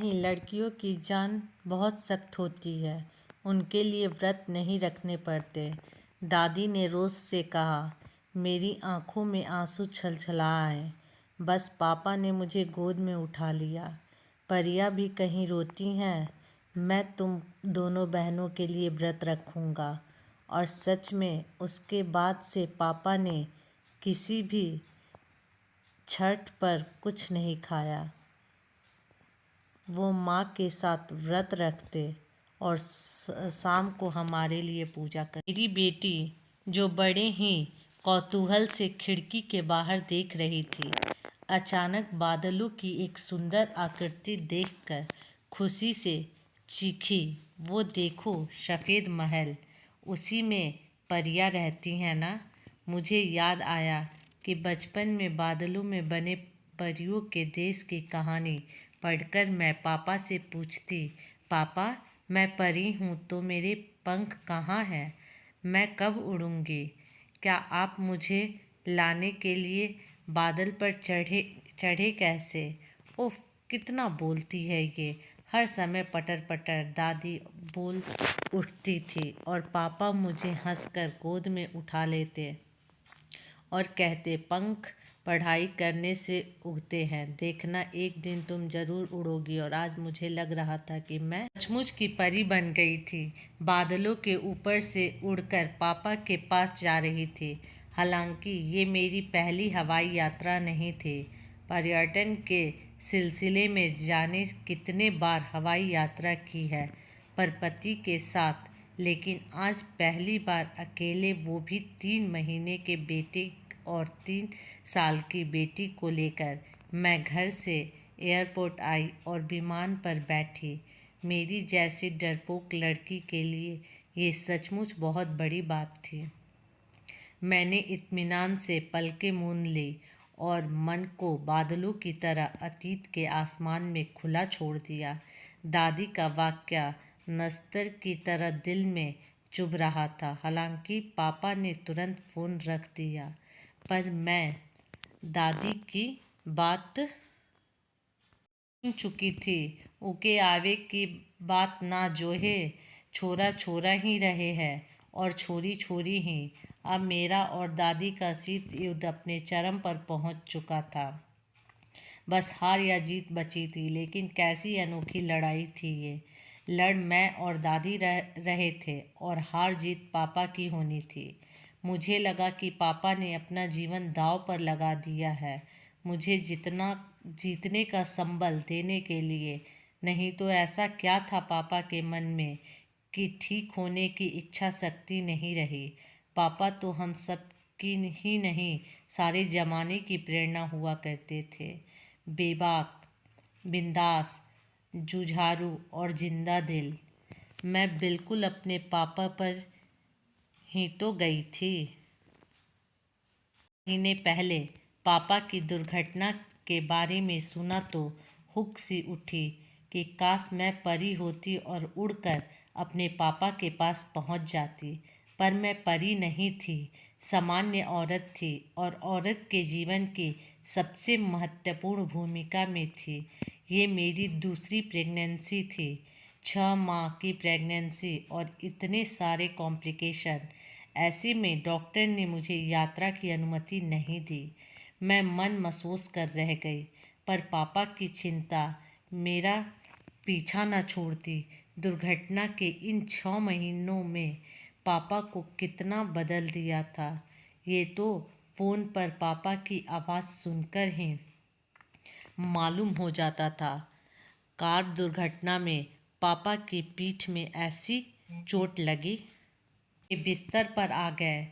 नहीं, लड़कियों की जान बहुत सख्त होती है। उनके लिए व्रत नहीं रखने पड़ते। दादी ने रोज से कहा। मेरी आंखों में आंसू छलछला आए। बस पापा ने मुझे गोद में उठा लिया। परिया भी कहीं रोती हैं। मैं तुम दोनों बहनों के लिए व्रत रखूंगा। और सच में उसके बाद से पापा ने किसी भी छठ पर कुछ नहीं खाया। वो माँ के साथ व्रत रखते और शाम को हमारे लिए पूजा कर। मेरी बेटी जो बड़े ही कौतूहल से खिड़की के बाहर देख रही थी, अचानक बादलों की एक सुंदर आकृति देखकर खुशी से चीखी। वो देखो, सफ़ेद महल, उसी में परियां रहती हैं ना। मुझे याद आया कि बचपन में बादलों में बने परियों के देश की कहानी पढ़कर मैं पापा से पूछती, पापा मैं परी हूँ तो मेरे पंख कहाँ हैं? मैं कब उड़ूँगी? क्या आप मुझे लाने के लिए बादल पर चढ़े कैसे? उफ, कितना बोलती है ये। हर समय पटर पटर दादी बोल उठती थी और पापा मुझे हंसकर गोद में उठा लेते और कहते, पंख पढ़ाई करने से उगते हैं, देखना एक दिन तुम जरूर उड़ोगी। और आज मुझे लग रहा था कि मैं सचमुच की परी बन गई थी। बादलों के ऊपर से उड़कर पापा के पास जा रही थी। हालांकि ये मेरी पहली हवाई यात्रा नहीं थी। पर्यटन के सिलसिले में जाने कितने बार हवाई यात्रा की है, पर पति के साथ, लेकिन आज पहली बार अकेले, वो भी 3 महीने के बेटे और 3 साल की बेटी को लेकर। मैं घर से एयरपोर्ट आई और विमान पर बैठी। मेरी जैसी डरपोक लड़की के लिए ये सचमुच बहुत बड़ी बात थी। मैंने इत्मीनान से पलकें मूंद ली और मन को बादलों की तरह अतीत के आसमान में खुला छोड़ दिया। दादी का वाक्य नस्तर की तरह दिल में चुभ रहा था। हालांकि पापा ने तुरंत फ़ोन रख दिया, पर मैं दादी की बात सुन चुकी थी। उके आवे की बात ना जोहे, छोरा छोरा ही रहे हैं और छोरी छोरी ही। अब मेरा और दादी का शीत युद्ध अपने चरम पर पहुंच चुका था। बस हार या जीत बची थी। लेकिन कैसी अनोखी लड़ाई थी ये। लड़ मैं और दादी रहे थे और हार जीत पापा की होनी थी। मुझे लगा कि पापा ने अपना जीवन दांव पर लगा दिया है, मुझे जीतने का संबल देने के लिए। नहीं तो ऐसा क्या था पापा के मन में कि ठीक होने की इच्छा शक्ति नहीं रही। पापा तो हम सब की ही नहीं, सारे जमाने की प्रेरणा हुआ करते थे। बेबाक, बिंदास, जुझारू और जिंदा दिल। मैं बिल्कुल अपने पापा पर ही तो गई थी। महीने पहले पापा की दुर्घटना के बारे में सुना तो हुक सी उठी कि काश मैं परी होती और उड़कर अपने पापा के पास पहुंच जाती। पर मैं परी नहीं थी, सामान्य औरत थी और औरत के जीवन की सबसे महत्वपूर्ण भूमिका में थी। ये मेरी दूसरी प्रेगनेंसी थी, 6 माह की प्रेगनेंसी और इतने सारे कॉम्प्लिकेशन। ऐसे में डॉक्टर ने मुझे यात्रा की अनुमति नहीं दी। मैं मन महसूस कर रह गई, पर पापा की चिंता मेरा पीछा न छोड़ती। दुर्घटना के इन 6 महीनों में पापा को कितना बदल दिया था, ये तो फ़ोन पर पापा की आवाज़ सुनकर ही मालूम हो जाता था। कार दुर्घटना में पापा की पीठ में ऐसी चोट लगी, बिस्तर पर आ गए।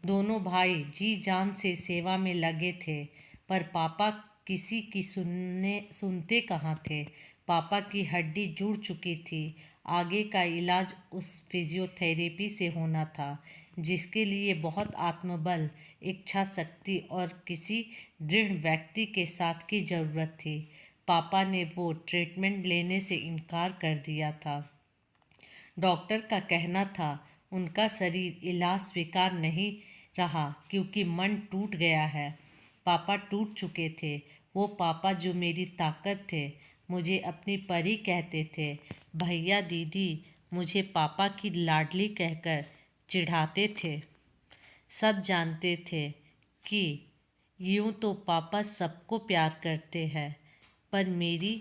दोनों भाई जी जान से सेवा में लगे थे, पर पापा किसी की सुनते कहाँ थे। पापा की हड्डी जुड़ चुकी थी। आगे का इलाज उस फिजियोथेरेपी से होना था, जिसके लिए बहुत आत्मबल, इच्छा शक्ति और किसी दृढ़ व्यक्ति के साथ की ज़रूरत थी। पापा ने वो ट्रीटमेंट लेने से इनकार कर दिया था। डॉक्टर का कहना था उनका शरीर इलाज स्वीकार नहीं रहा क्योंकि मन टूट गया है। पापा टूट चुके थे, वो पापा जो मेरी ताकत थे। मुझे अपनी परी कहते थे। भैया दीदी मुझे पापा की लाडली कहकर चिढ़ाते थे। सब जानते थे कि यूं तो पापा सबको प्यार करते हैं, पर मेरी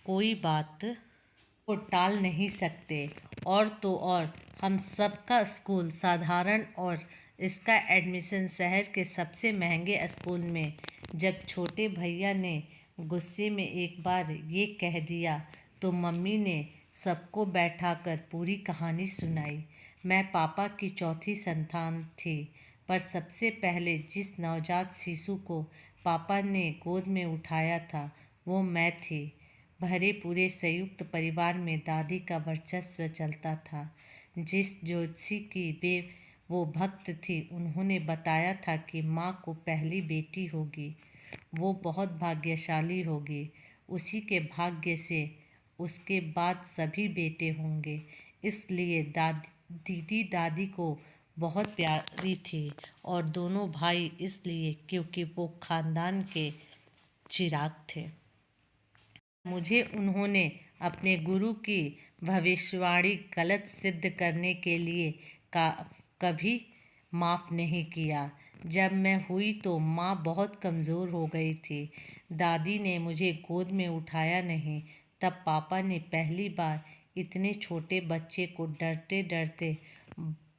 कोई बात को टाल नहीं सकते। और तो और हम सबका स्कूल साधारण और इसका एडमिशन शहर के सबसे महंगे स्कूल में। जब छोटे भैया ने गुस्से में एक बार ये कह दिया तो मम्मी ने सबको बैठाकर पूरी कहानी सुनाई। मैं पापा की चौथी संतान थी, पर सबसे पहले जिस नवजात शिशु को पापा ने गोद में उठाया था वो मैं थी। भरे पूरे संयुक्त परिवार में दादी का वर्चस्व चलता था। जिस ज्योतिषी की वो भक्त थी, उन्होंने बताया था कि माँ को पहली बेटी होगी, वो बहुत भाग्यशाली होगी। उसी के भाग्य से उसके बाद सभी बेटे होंगे। इसलिए दीदी दादी को बहुत प्यारी थी, और दोनों भाई इसलिए क्योंकि वो खानदान के चिराग थे। मुझे उन्होंने अपने गुरु की भविष्यवाणी गलत सिद्ध करने के लिए कभी माफ़ नहीं किया। जब मैं हुई तो माँ बहुत कमज़ोर हो गई थी। दादी ने मुझे गोद में उठाया नहीं। तब पापा ने पहली बार इतने छोटे बच्चे को डरते डरते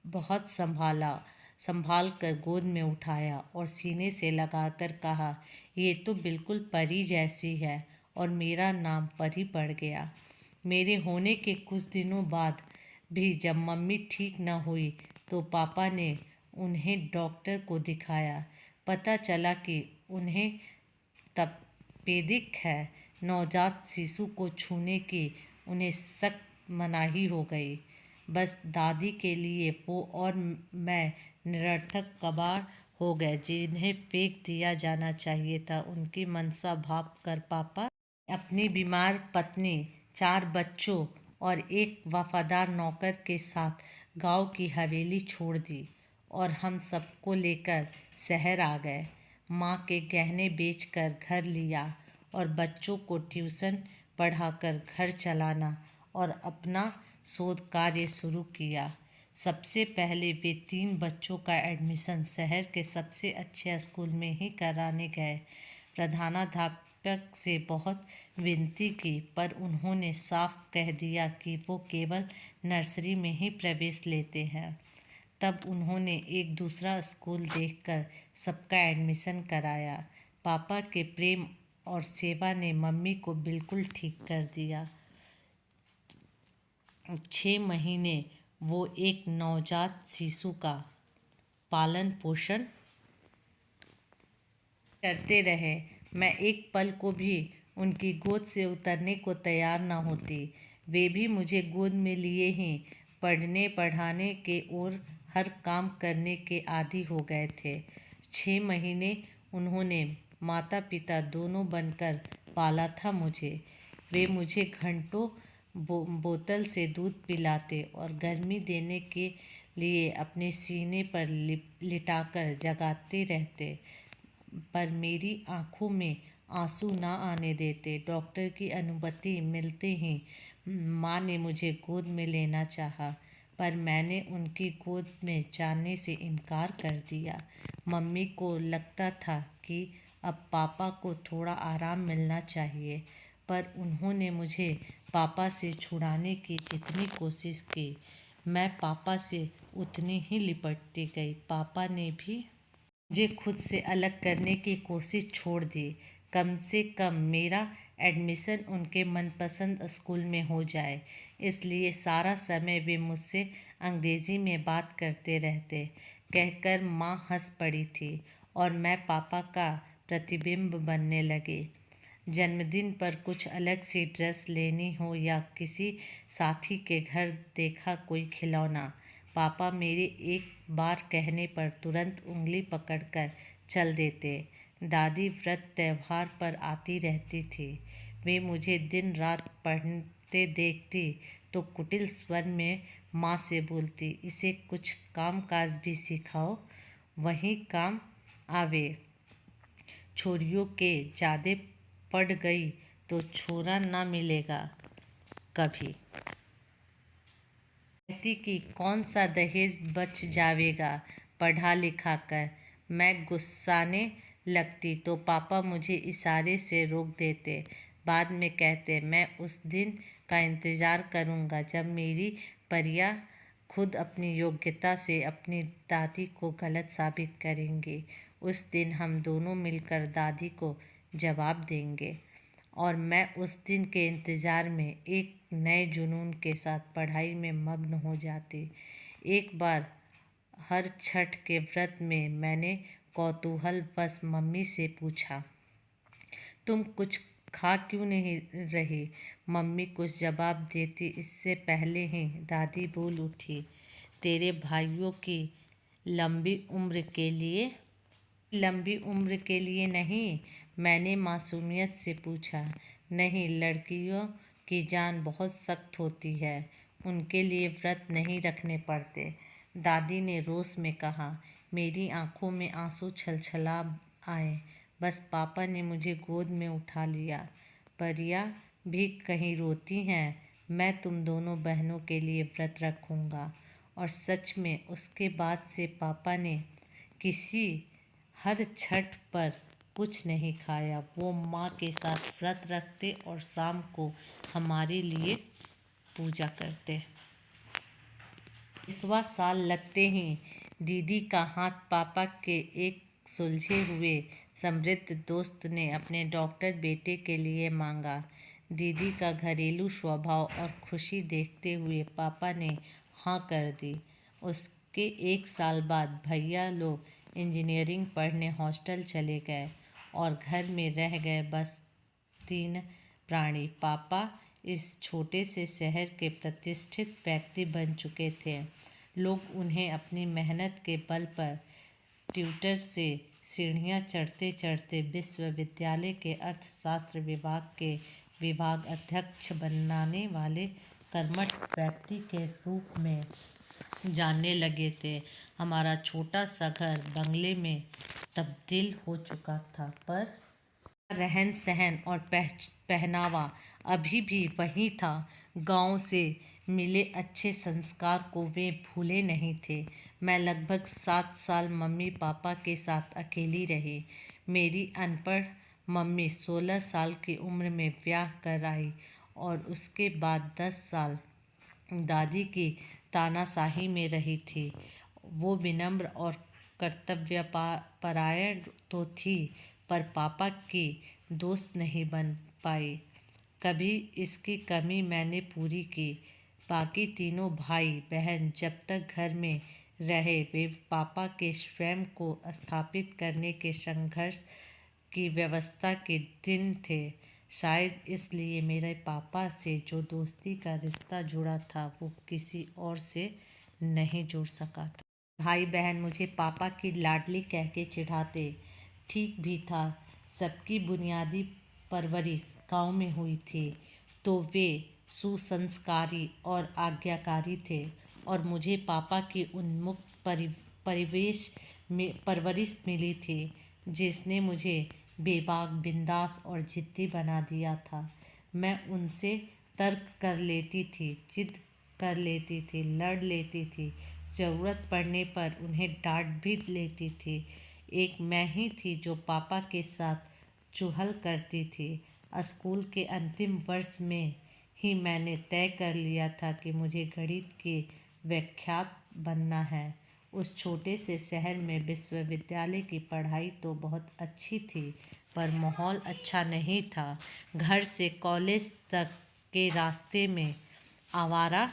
बहुत संभाल कर गोद में उठाया और सीने से लगाकर कहा, ये तो बिल्कुल परी जैसी है। और मेरा नाम परी पड़ गया। मेरे होने के कुछ दिनों बाद भी जब मम्मी ठीक न हुई तो पापा ने उन्हें डॉक्टर को दिखाया। पता चला कि उन्हें तपेदिक है। नवजात शिशु को छूने की उन्हें सख्त मनाही हो गई। बस दादी के लिए वो और मैं निरर्थक कबाड़ हो गए, जिन्हें फेंक दिया जाना चाहिए था। उनकी मनसा भाप कर पापा अपनी बीमार पत्नी, 4 बच्चों और एक वफादार नौकर के साथ गांव की हवेली छोड़ दी और हम सबको लेकर शहर आ गए। माँ के गहने बेचकर घर लिया और बच्चों को ट्यूशन पढ़ाकर घर चलाना और अपना शोध कार्य शुरू किया। सबसे पहले वे 3 बच्चों का एडमिशन शहर के सबसे अच्छे स्कूल में ही कराने गए। प्रधानाध्यापक से बहुत विनती की, पर उन्होंने साफ कह दिया कि वो केवल नर्सरी में ही प्रवेश लेते हैं। तब उन्होंने एक दूसरा स्कूल देखकर सबका एडमिशन कराया। पापा के प्रेम और सेवा ने मम्मी को बिल्कुल ठीक कर दिया। 6 महीने वो एक नवजात शिशु का पालन पोषण करते रहे। मैं एक पल को भी उनकी गोद से उतरने को तैयार न होती। वे भी मुझे गोद में लिए ही पढ़ने पढ़ाने के और हर काम करने के आदी हो गए थे। 6 महीने उन्होंने माता पिता दोनों बनकर पाला था मुझे। वे मुझे घंटों बोतल से दूध पिलाते और गर्मी देने के लिए अपने सीने पर लिटाकर जगाते रहते, पर मेरी आंखों में आंसू ना आने देते। डॉक्टर की अनुमति मिलते ही माँ ने मुझे गोद में लेना चाहा, पर मैंने उनकी गोद में जाने से इनकार कर दिया। मम्मी को लगता था कि अब पापा को थोड़ा आराम मिलना चाहिए, पर उन्होंने मुझे पापा से छुड़ाने की जितनी कोशिश की, मैं पापा से उतनी ही लिपटती गई। पापा ने भी मुझे खुद से अलग करने की कोशिश छोड़ दी। कम से कम मेरा एडमिशन उनके मनपसंद स्कूल में हो जाए, इसलिए सारा समय वे मुझसे अंग्रेज़ी में बात करते रहते। कहकर माँ हंस पड़ी थी और मैं पापा का प्रतिबिंब बनने लगी। जन्मदिन पर कुछ अलग सी ड्रेस लेनी हो या किसी साथी के घर देखा कोई खिलौना, पापा मेरे एक बार कहने पर तुरंत उंगली पकड़कर चल देते। दादी व्रत त्यौहार पर आती रहती थी। वे मुझे दिन रात पढ़ते देखती तो कुटिल स्वर में माँ से बोलती, इसे कुछ काम काज भी सिखाओ, वही काम आवे। छोरियों के ज़्यादा पड़ गई तो छोरा ना मिलेगा कभी। कहती कि कौन सा दहेज बच जावेगा पढ़ा लिखा कर। मैं गुस्साने लगती तो पापा मुझे इशारे से रोक देते। बाद में कहते, मैं उस दिन का इंतज़ार करूँगा जब मेरी परिया खुद अपनी योग्यता से अपनी दादी को गलत साबित करेंगे। उस दिन हम दोनों मिलकर दादी को जवाब देंगे। और मैं उस दिन के इंतज़ार में एक नए जुनून के साथ पढ़ाई में मग्न हो जाती। एक बार हर छठ के व्रत में मैंने कौतूहलवश मम्मी से पूछा, तुम कुछ खा क्यों नहीं रही? मम्मी कुछ जवाब देती इससे पहले ही दादी बोल उठी, तेरे भाइयों की लंबी उम्र के लिए। लंबी उम्र के लिए नहीं, मैंने मासूमियत से पूछा। नहीं, लड़कियों की जान बहुत सख्त होती है, उनके लिए व्रत नहीं रखने पड़ते, दादी ने रोष में कहा। मेरी आंखों में आंसू छलछला आए। बस पापा ने मुझे गोद में उठा लिया। परिया भी कहीं रोती हैं, मैं तुम दोनों बहनों के लिए व्रत रखूँगा। और सच में उसके बाद से पापा ने किसी हर छठ पर कुछ नहीं खाया। वो माँ के साथ व्रत रखते और शाम को हमारे लिए पूजा करते। 20वां साल लगते ही दीदी का हाथ पापा के एक सुलझे हुए समृद्ध दोस्त ने अपने डॉक्टर बेटे के लिए मांगा। दीदी का घरेलू स्वभाव और खुशी देखते हुए पापा ने हाँ कर दी। उसके 1 साल बाद भैया लोग इंजीनियरिंग पढ़ने हॉस्टल चले गए और घर में रह गए बस 3 प्राणी। पापा इस छोटे से शहर के प्रतिष्ठित व्यक्ति बन चुके थे। लोग उन्हें अपनी मेहनत के बल पर ट्यूटर से सीढ़ियाँ चढ़ते चढ़ते विश्वविद्यालय के अर्थशास्त्र विभाग के विभाग अध्यक्ष बनाने वाले कर्मठ व्यक्ति के रूप में जानने लगे थे। हमारा छोटा सा घर बंगले में तब्दील हो चुका था, पर रहन सहन और पहनावा अभी भी वही था। गांव से मिले अच्छे संस्कार को वे भूले नहीं थे। मैं लगभग 7 साल मम्मी पापा के साथ अकेली रही। मेरी अनपढ़ मम्मी 16 साल की उम्र में ब्याह कर आई और उसके बाद 10 साल दादी की तानाशाही में रही थी। वो विनम्र और कर्तव्यपरायण तो थी, पर पापा की दोस्त नहीं बन पाई। कभी इसकी कमी मैंने पूरी की। बाकी तीनों भाई बहन जब तक घर में रहे वे पापा के स्वयं को स्थापित करने के संघर्ष की व्यवस्था के दिन थे। शायद इसलिए मेरे पापा से जो दोस्ती का रिश्ता जुड़ा था वो किसी और से नहीं जुड़ सका था। भाई बहन मुझे पापा की लाडली कह के चिढ़ाते। ठीक भी था, सबकी बुनियादी परवरिश गांव में हुई थी, तो वे सुसंस्कारी और आज्ञाकारी थे और मुझे पापा की उन्मुक्त परवरिश मिली थी जिसने मुझे बेबाक, बिंदास और जिद्दी बना दिया था। मैं उनसे तर्क कर लेती थी, जिद कर लेती थी, लड़ लेती थी, ज़रूरत पड़ने पर उन्हें डांट भी लेती थी। एक मैं ही थी जो पापा के साथ चुहल करती थी। स्कूल के अंतिम वर्ष में ही मैंने तय कर लिया था कि मुझे गणित के व्याख्यात बनना है। उस छोटे से शहर में विश्वविद्यालय की पढ़ाई तो बहुत अच्छी थी, पर माहौल अच्छा नहीं था। घर से कॉलेज तक के रास्ते में आवारा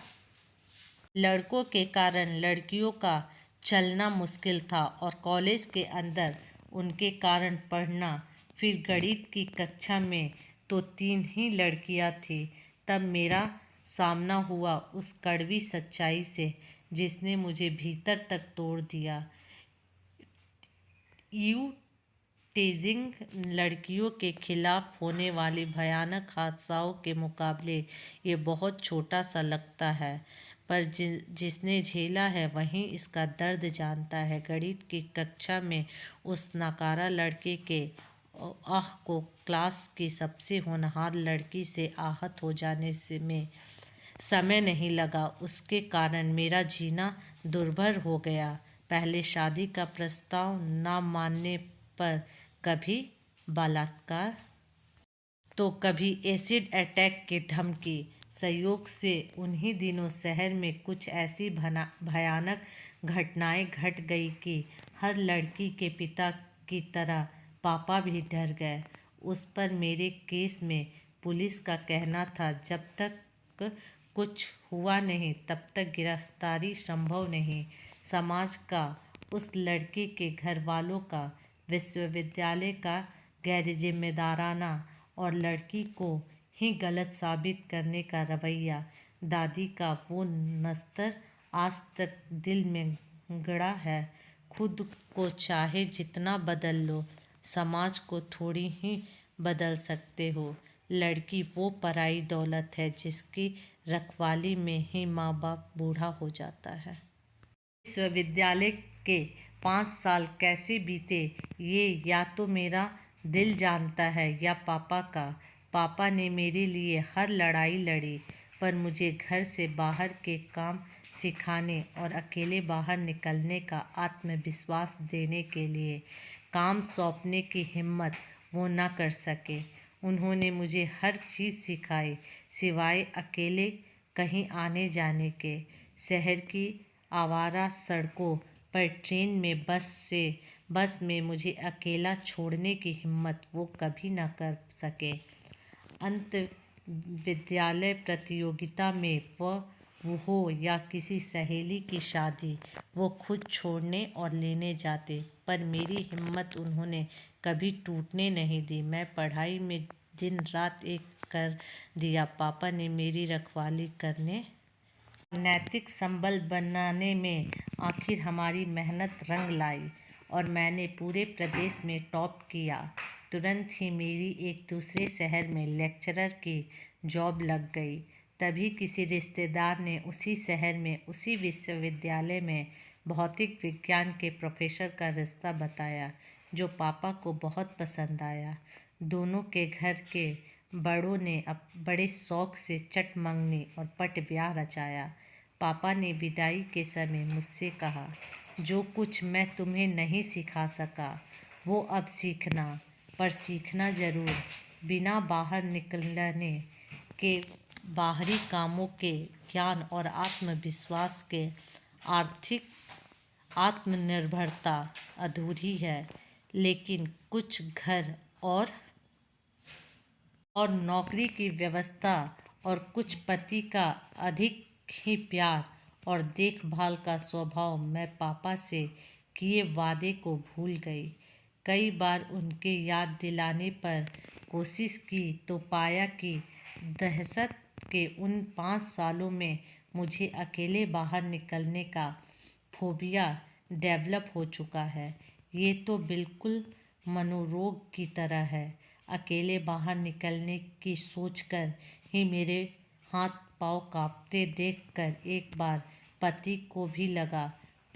लड़कों के कारण लड़कियों का चलना मुश्किल था और कॉलेज के अंदर उनके कारण पढ़ना। फिर गणित की कक्षा में तो 3 ही लड़कियां थीं। तब मेरा सामना हुआ उस कड़वी सच्चाई से जिसने मुझे भीतर तक तोड़ दिया। टीजिंग लड़कियों के खिलाफ होने वाले भयानक हादसाओं के मुकाबले ये बहुत छोटा सा लगता है, पर जिसने झेला है वही इसका दर्द जानता है। गणित की कक्षा में उस नाकारा लड़के के आह को क्लास की सबसे होनहार लड़की से आहत हो जाने से में समय नहीं लगा। उसके कारण मेरा जीना दुर्भर हो गया। पहले शादी का प्रस्ताव ना मानने पर कभी बलात्कार तो कभी एसिड अटैक की धमकी। संयोग से उन्हीं दिनों शहर में कुछ ऐसी भयानक घटनाएं घट गई कि हर लड़की के पिता की तरह पापा भी डर गए। उस पर मेरे केस में पुलिस का कहना था जब तक कुछ हुआ नहीं तब तक गिरफ्तारी संभव नहीं। समाज का, उस लड़के के घर वालों का, विश्वविद्यालय का गैरजिम्मेदाराना और लड़की को ही गलत साबित करने का रवैया, दादी का वो नस्तर आज तक दिल में गड़ा है। खुद को चाहे जितना बदल लो, समाज को थोड़ी ही बदल सकते हो। लड़की वो पराई दौलत है जिसकी रखवाली में ही माँ बाप बूढ़ा हो जाता है। विश्वविद्यालय के 5 साल कैसे बीते ये या तो मेरा दिल जानता है या पापा का। पापा ने मेरे लिए हर लड़ाई लड़ी, पर मुझे घर से बाहर के काम सिखाने और अकेले बाहर निकलने का आत्मविश्वास देने के लिए काम सौंपने की हिम्मत वो न कर सके। उन्होंने मुझे हर चीज़ सिखाई सिवाय अकेले कहीं आने जाने के। शहर की आवारा सड़कों पर, ट्रेन में, बस में मुझे अकेला छोड़ने की हिम्मत वो कभी न कर सके। अंत विद्यालय प्रतियोगिता में वो हो या किसी सहेली की शादी, वो खुद छोड़ने और लेने जाते, पर मेरी हिम्मत उन्होंने कभी टूटने नहीं दी। मैं पढ़ाई में दिन रात एक कर दिया। पापा ने मेरी रखवाली करने, नैतिक संबल बनाने में आखिर हमारी मेहनत रंग लाई और मैंने पूरे प्रदेश में टॉप किया। तुरंत ही मेरी एक दूसरे शहर में लेक्चरर की जॉब लग गई। तभी किसी रिश्तेदार ने उसी शहर में, उसी विश्वविद्यालय में भौतिक विज्ञान के प्रोफेसर का रिश्ता बताया, जो पापा को बहुत पसंद आया। दोनों के घर के बड़ों ने अब बड़े शौक से चट मंगनी और पट ब्याह रचाया। पापा ने विदाई के समय मुझसे कहा, जो कुछ मैं तुम्हें नहीं सिखा सका वो अब सीखना, पर सीखना ज़रूर। बिना बाहर निकलने के बाहरी कामों के ज्ञान और आत्मविश्वास के आर्थिक आत्मनिर्भरता अधूरी है। लेकिन कुछ घर और नौकरी की व्यवस्था और कुछ पति का अधिक ही प्यार और देखभाल का स्वभाव मैं पापा से किए वादे को भूल गई। कई बार उनके याद दिलाने पर कोशिश की तो पाया कि दहशत के उन 5 सालों में मुझे अकेले बाहर निकलने का फोबिया डेवलप हो चुका है। ये तो बिल्कुल मनोरोग की तरह है। अकेले बाहर निकलने की सोचकर ही मेरे हाथ पांव कांपते देखकर एक बार पति को भी लगा,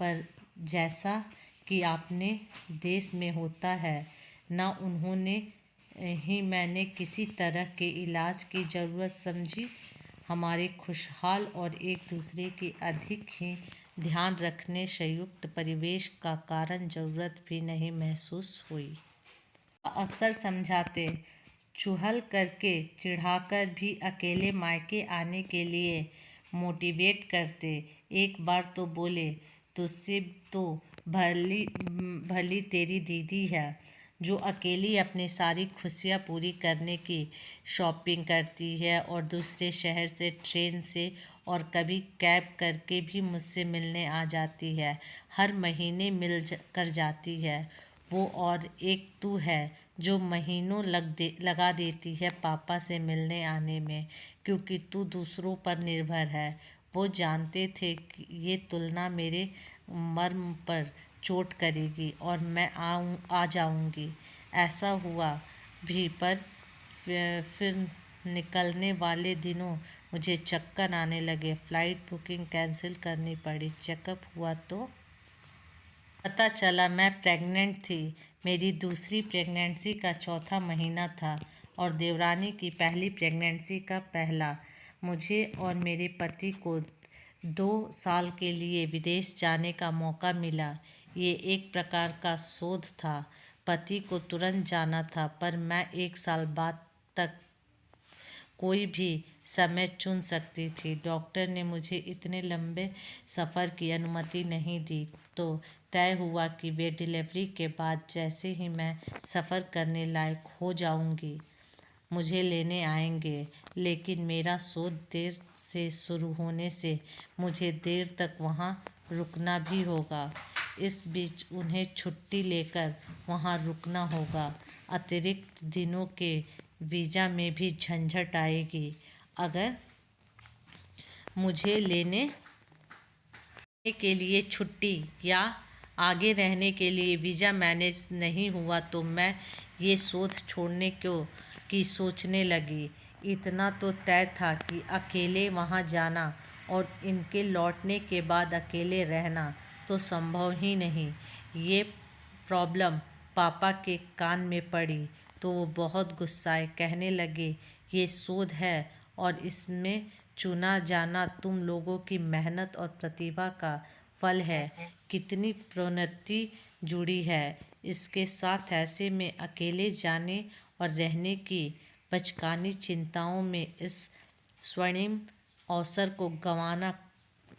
पर जैसा कि अपने देश में होता है ना, उन्होंने ही मैंने किसी तरह के इलाज की ज़रूरत समझी। हमारे खुशहाल और एक दूसरे की अधिक ही ध्यान रखने संयुक्त परिवेश का कारण ज़रूरत भी नहीं महसूस हुई। अक्सर समझाते, चुहल करके, चिढ़ाकर भी अकेले मायके आने के लिए मोटिवेट करते। एक बार तो बोले, तुझसे तो भली तेरी दीदी है, जो अकेली अपनी सारी खुशियाँ पूरी करने की शॉपिंग करती है और दूसरे शहर से ट्रेन से और कभी कैब करके भी मुझसे मिलने आ जाती है। हर महीने कर जाती है वो। और एक तू है जो महीनों लगा देती है पापा से मिलने आने में, क्योंकि तू दूसरों पर निर्भर है। वो जानते थे कि ये तुलना मेरे मर्म पर चोट करेगी और मैं आ जाऊंगी। ऐसा हुआ भी, पर फिर निकलने वाले दिनों मुझे चक्कर आने लगे। फ़्लाइट बुकिंग कैंसिल करनी पड़ी। चेकअप हुआ तो पता चला मैं प्रेग्नेंट थी। मेरी दूसरी प्रेगनेंसी का चौथा महीना था और देवरानी की पहली प्रेगनेंसी का पहला। मुझे और मेरे पति को 2 साल के लिए विदेश जाने का मौका मिला। ये एक प्रकार का शोध था। पति को तुरंत जाना था, पर मैं 1 साल बाद तक कोई भी समय चुन सकती थी। डॉक्टर ने मुझे इतने लंबे सफ़र की अनुमति नहीं दी, तो तय हुआ कि वे डिलीवरी के बाद जैसे ही मैं सफ़र करने लायक हो जाऊंगी, मुझे लेने आएंगे। लेकिन मेरा शोध देर से शुरू होने से मुझे देर तक वहाँ रुकना भी होगा। इस बीच उन्हें छुट्टी लेकर वहाँ रुकना होगा। अतिरिक्त दिनों के वीज़ा में भी झंझट आएगी। अगर मुझे लेने के लिए छुट्टी या आगे रहने के लिए वीज़ा मैनेज नहीं हुआ तो मैं ये शोध छोड़ने की सोचने लगी। इतना तो तय था कि अकेले वहाँ जाना और इनके लौटने के बाद अकेले रहना तो संभव ही नहीं। ये प्रॉब्लम पापा के कान में पड़ी तो वो बहुत गुस्साए। कहने लगे, ये शोध है और इसमें चुना जाना तुम लोगों की मेहनत और प्रतिभा का फल है। कितनी प्रोन्नति जुड़ी है इसके साथ। ऐसे में अकेले जाने और रहने की बचकानी चिंताओं में इस स्वर्णिम अवसर को गंवाना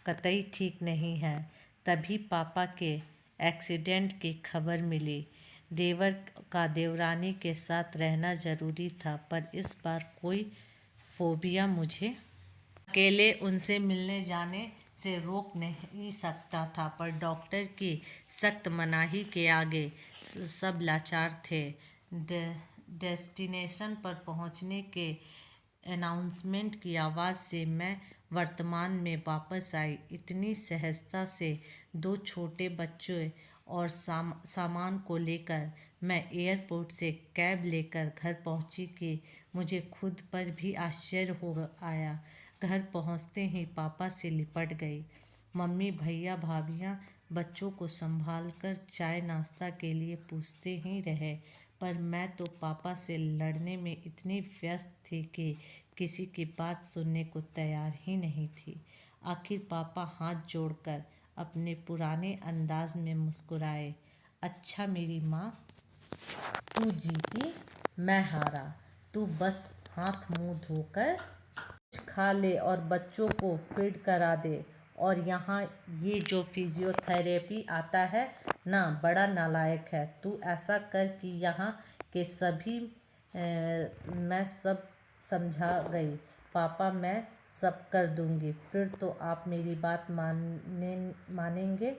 कतई ठीक नहीं है। तभी पापा के एक्सीडेंट की खबर मिली। देवर का देवरानी के साथ रहना ज़रूरी था, पर इस बार कोई फोबिया मुझे अकेले उनसे मिलने जाने से रोक नहीं सकता था। पर डॉक्टर की सख्त मनाही के आगे सब लाचार थे। डेस्टिनेशन पर पहुंचने के अनाउंसमेंट की आवाज़ से मैं वर्तमान में वापस आई। इतनी सहजता से 2 छोटे बच्चों और सामान को लेकर मैं एयरपोर्ट से कैब लेकर घर पहुंची कि मुझे खुद पर भी आश्चर्य हो आया। घर पहुंचते ही पापा से लिपट गई। मम्मी, भैया, भाभियाँ बच्चों को संभालकर चाय नाश्ता के लिए पूछते ही रहे, पर मैं तो पापा से लड़ने में इतनी व्यस्त थी कि किसी की बात सुनने को तैयार ही नहीं थी। आखिर पापा हाथ जोड़कर अपने पुराने अंदाज में मुस्कुराए। अच्छा मेरी माँ, तू जीती, मैं हारा। तू बस हाथ मुंह धोकर कुछ खा ले और बच्चों को फीड करा दे। और यहाँ ये जो फिजियोथेरेपी आता है ना, बड़ा नालायक है। तू ऐसा कर कि यहाँ के सभी मैं सब समझा गई। पापा, मैं सब कर दूँगी। फिर तो आप मेरी बात मानेंगे?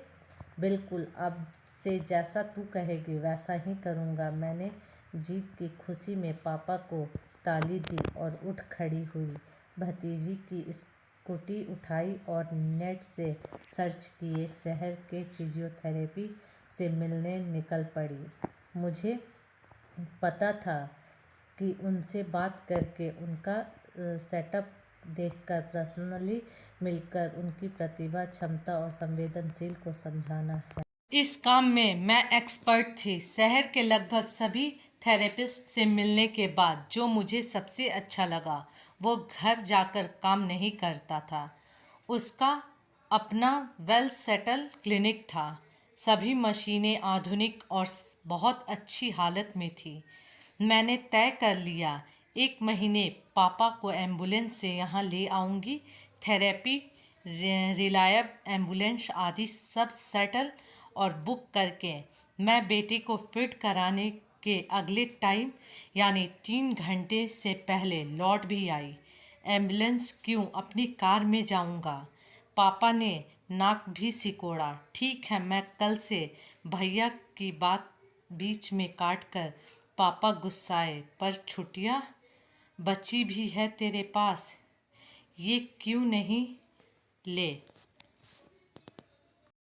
बिल्कुल, अब से जैसा तू कहेगी वैसा ही करूँगा। मैंने जीत की खुशी में पापा को ताली दी और उठ खड़ी हुई। भतीजी की स्कूटी उठाई और नेट से सर्च किए शहर के फिजियोथेरेपी से मिलने निकल पड़ी। मुझे पता था कि उनसे बात करके, उनका सेटअप देखकर, पर्सनली मिलकर उनकी प्रतिभा, क्षमता और संवेदनशील को समझाना है। इस काम में मैं एक्सपर्ट थी। शहर के लगभग सभी थेरेपिस्ट से मिलने के बाद जो मुझे सबसे अच्छा लगा वो घर जाकर काम नहीं करता था। उसका अपना वेल सेटल क्लिनिक था। सभी मशीनें आधुनिक और बहुत अच्छी हालत में थी। मैंने तय कर लिया, 1 महीने पापा को एम्बुलेंस से यहाँ ले आऊँगी। थेरेपी, रिलायब एम्बुलेंस आदि सब सेटल और बुक करके मैं बेटे को फिट कराने के अगले टाइम यानी 3 घंटे से पहले लौट भी आई। एम्बुलेंस क्यों, अपनी कार में जाऊंगा। पापा ने नाक भी सिकोड़ा। ठीक है, मैं कल से। भैया की बात बीच में काट कर पापा गुस्साए, पर छुट्टियाँ बची भी है तेरे पास, ये क्यों नहीं ले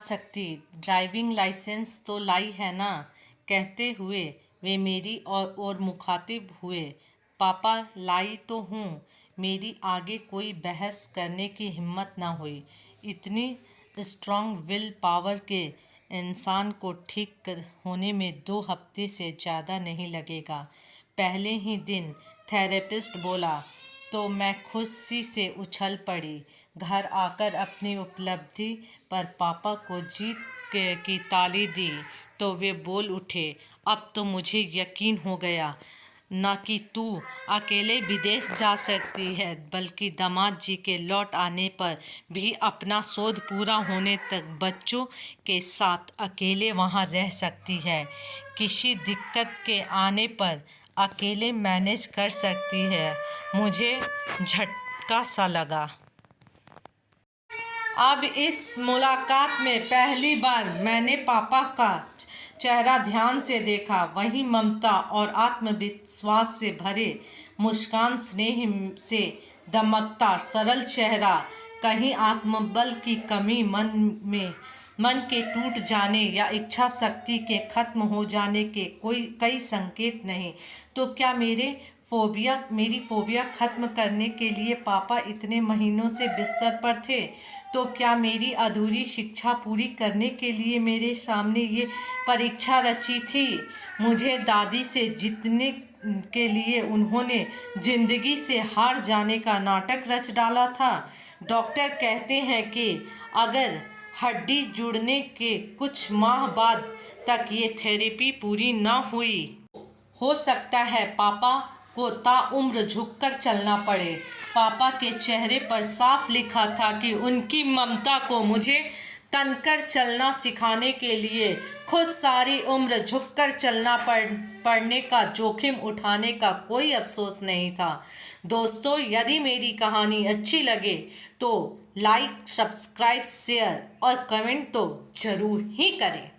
सकती? ड्राइविंग लाइसेंस तो लाई है ना? कहते हुए वे मेरी ओर मुखातिब हुए। पापा, लाई तो हूँ। मेरी आगे कोई बहस करने की हिम्मत ना हुई। इतनी स्ट्रॉन्ग विल पावर के इंसान को ठीक होने में 2 हफ्ते से ज़्यादा नहीं लगेगा। पहले ही दिन थेरेपिस्ट बोला तो मैं खुशी से उछल पड़ी। घर आकर अपनी उपलब्धि पर पापा को जीत की ताली दी तो वे बोल उठे, अब तो मुझे यकीन हो गया न कि तू अकेले विदेश जा सकती है, बल्कि दामाद जी के लौट आने पर भी अपना शोध पूरा होने तक बच्चों के साथ अकेले वहाँ रह सकती है। किसी दिक्कत के आने पर अकेले मैनेज कर सकती है। मुझे झटका सा लगा। अब इस मुलाकात में पहली बार मैंने पापा का चेहरा ध्यान से देखा। वही ममता और आत्मविश्वास से भरे मुस्कान, स्नेह से दमकता सरल चेहरा। कहीं आत्मबल की कमी, मन के टूट जाने या इच्छा शक्ति के खत्म हो जाने के कई संकेत नहीं। तो क्या मेरी फोबिया खत्म करने के लिए पापा इतने महीनों से बिस्तर पर थे? तो क्या मेरी अधूरी शिक्षा पूरी करने के लिए मेरे सामने ये परीक्षा रची थी? मुझे दादी से जीतने के लिए उन्होंने जिंदगी से हार जाने का नाटक रच डाला था। डॉक्टर कहते हैं कि अगर हड्डी जुड़ने के कुछ माह बाद तक ये थेरेपी पूरी ना हुई, हो सकता है पापा को ताउम्र झुककर चलना पड़े। पापा के चेहरे पर साफ लिखा था कि उनकी ममता को मुझे तनकर चलना सिखाने के लिए खुद सारी उम्र झुककर चलना पड़ने का जोखिम उठाने का कोई अफसोस नहीं था। दोस्तों, यदि मेरी कहानी अच्छी लगे तो लाइक, सब्सक्राइब, शेयर और कमेंट तो ज़रूर ही करें।